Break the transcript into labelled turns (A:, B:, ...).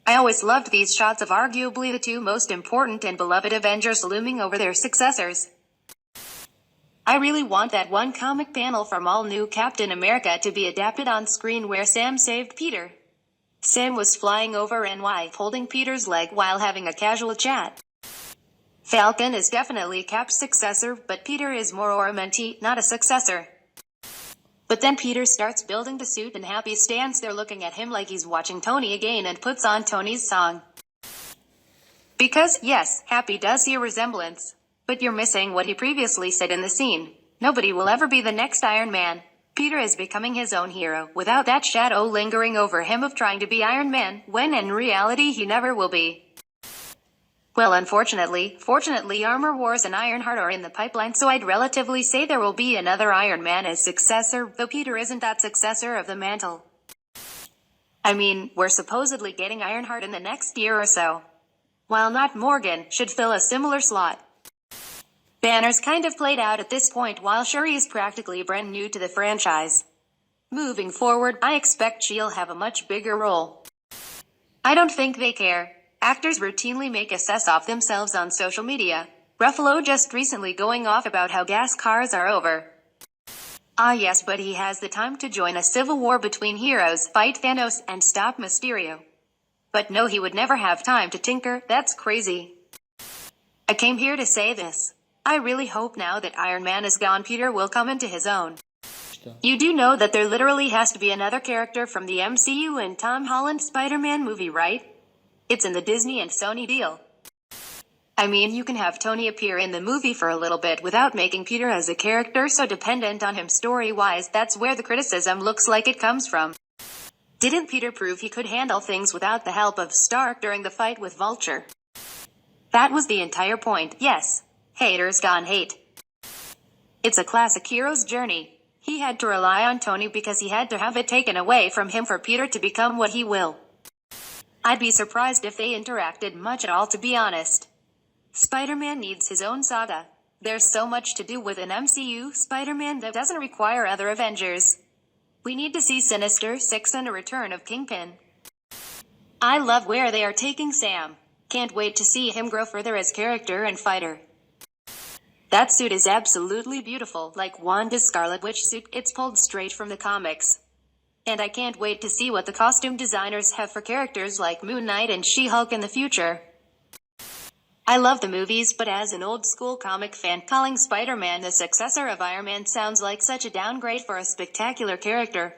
A: I always loved these shots of arguably the two most important and beloved Avengers looming over their successors. I really want that one comic panel from All New Captain America to be adapted on screen where Sam saved Peter. Sam was flying over NY holding Peter's leg while having a casual chat. Falcon is definitely Cap's successor, but Peter is more or a mentee, not a successor. But then Peter starts building the suit and Happy stands there looking at him like he's watching Tony again and puts on Tony's song. Because, yes, Happy does see a resemblance. But you're missing what he previously said in the scene. Nobody will ever be the next Iron Man. Peter is becoming his own hero, without that shadow lingering over him of trying to be Iron Man, when in reality he never will be. Well, fortunately Armor Wars and Ironheart are in the pipeline, so I'd relatively say there will be another Iron Man as successor, though Peter isn't that successor of the mantle. I mean, we're supposedly getting Ironheart in the next year or so. While not Morgan, should fill a similar slot. Banner's kind of played out at this point, while Shuri is practically brand new to the franchise. Moving forward, I expect she'll have a much bigger role. I don't think they care. Actors routinely make a cess of themselves on social media. Ruffalo just recently going off about how gas cars are over. Ah yes, but he has the time to join a civil war between heroes, fight Thanos, and stop Mysterio. But no, he would never have time to tinker, that's crazy. I came here to say this. I really hope now that Iron Man is gone, Peter will come into his own. You do know that there literally has to be another character from the MCU in Tom Holland's Spider-Man movie, right? It's in the Disney and Sony deal. I mean, you can have Tony appear in the movie for a little bit without making Peter as a character so dependent on him story-wise. That's where the criticism looks like it comes from. Didn't Peter prove he could handle things without the help of Stark during the fight with Vulture? That was the entire point, yes. Haters gone hate. It's a classic hero's journey. He had to rely on Tony because he had to have it taken away from him for Peter to become what he will. I'd be surprised if they interacted much at all, to be honest. Spider-Man needs his own saga. There's so much to do with an MCU Spider-Man that doesn't require other Avengers. We need to see Sinister Six and a return of Kingpin. I love where they are taking Sam. Can't wait to see him grow further as character and fighter. That suit is absolutely beautiful, like Wanda's Scarlet Witch suit. It's pulled straight from the comics. And I can't wait to see what the costume designers have for characters like Moon Knight and She-Hulk in the future. I love the movies, but as an old-school comic fan, calling Spider-Man the successor of Iron Man sounds like such a downgrade for a spectacular character.